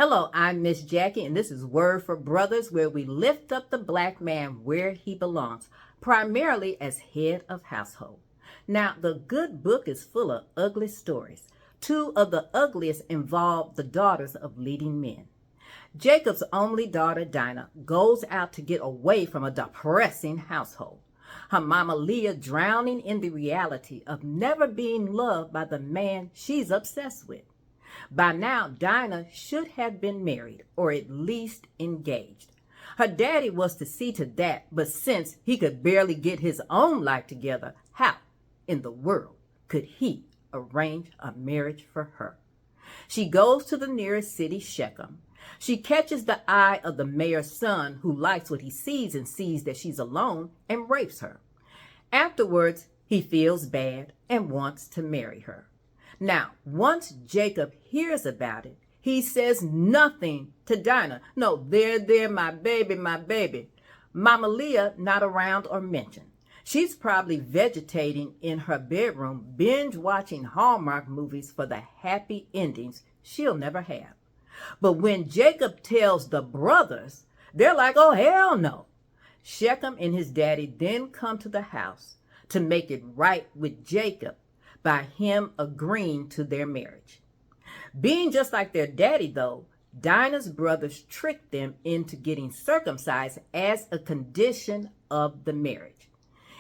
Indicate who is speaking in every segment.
Speaker 1: Hello, I'm Miss Jackie, and this is Word for Brothers, where we lift up the black man where he belongs, primarily as head of household. Now, the good book is full of ugly stories. Two of the ugliest involve the daughters of leading men. Jacob's only daughter, Dinah, goes out to get away from a depressing household. Her mama Leah drowning in the reality of never being loved by the man she's obsessed with. By now, Dinah should have been married, or at least engaged. Her daddy was to see to that, but since he could barely get his own life together, how in the world could he arrange a marriage for her? She goes to the nearest city, Shechem. She catches the eye of the mayor's son, who likes what he sees and sees that she's alone, and rapes her. Afterwards, he feels bad and wants to marry her. Now, once Jacob hears about it, he says nothing to Dinah. No, there, my baby, my baby. Mama Leah not around or mentioned. She's probably vegetating in her bedroom, binge watching Hallmark movies for the happy endings she'll never have. But when Jacob tells the brothers, they're like, oh, hell no. Shechem and his daddy then come to the house to make it right with Jacob by him agreeing to their marriage. Being just like their daddy, though, Dinah's brothers tricked them into getting circumcised as a condition of the marriage.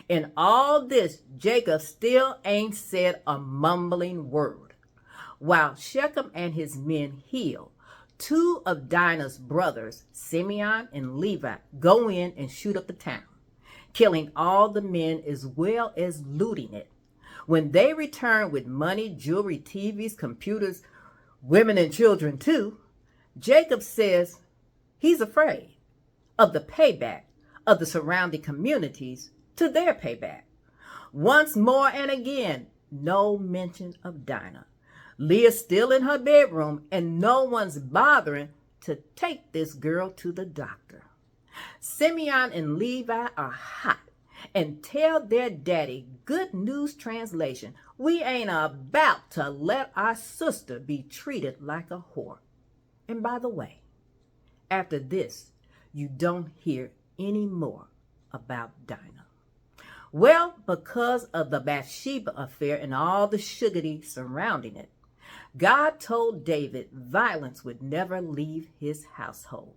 Speaker 1: In all this, Jacob still ain't said a mumbling word. While Shechem and his men heal, two of Dinah's brothers, Simeon and Levi, go in and shoot up the town, killing all the men as well as looting it. When they return with money, jewelry, TVs, computers, women and children too, Jacob says he's afraid of the payback of the surrounding communities to their payback. Once more and again, no mention of Dinah. Leah's still in her bedroom and no one's bothering to take this girl to the doctor. Simeon and Levi are hot and tell their daddy, good news translation, we ain't about to let our sister be treated like a whore. And by the way, after this, you don't hear any more about Dinah. Well, because of the Bathsheba affair and all the sugary surrounding it, God told David violence would never leave his household.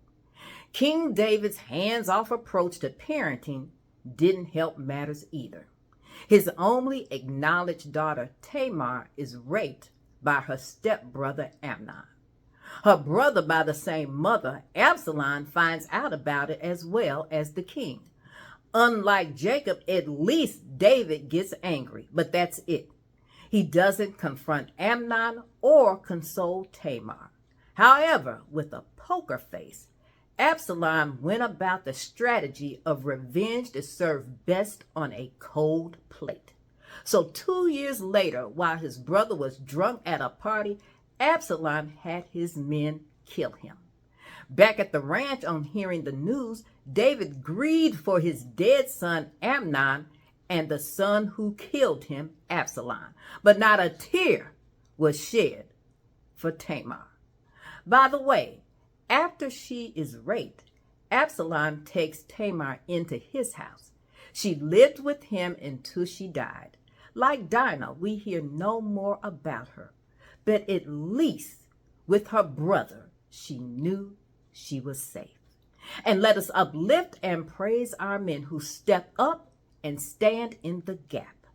Speaker 1: King David's hands-off approach to parenting didn't help matters either. His only acknowledged daughter, Tamar, is raped by her stepbrother, Amnon. Her brother by the same mother, Absalom, finds out about it as well as the king. Unlike Jacob, at least David gets angry, but that's it. He doesn't confront Amnon or console Tamar. However, with a poker face, Absalom went about the strategy of revenge that served best on a cold plate. So 2 years later, while his brother was drunk at a party, Absalom had his men kill him. Back at the ranch on hearing the news, David grieved for his dead son Amnon and the son who killed him, Absalom. But not a tear was shed for Tamar. By the way, after she is raped, Absalom takes Tamar into his house. She lived with him until she died. Like Dinah, we hear no more about her. But at least with her brother, she knew she was safe. And let us uplift and praise our men who step up and stand in the gap.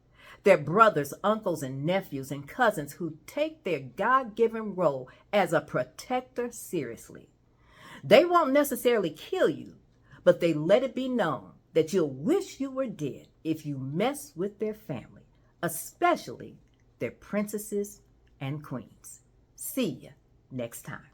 Speaker 1: Their brothers, uncles, and nephews and cousins who take their God-given role as a protector seriously. They won't necessarily kill you, but they let it be known that you'll wish you were dead if you mess with their family, especially their princesses and queens. See ya next time.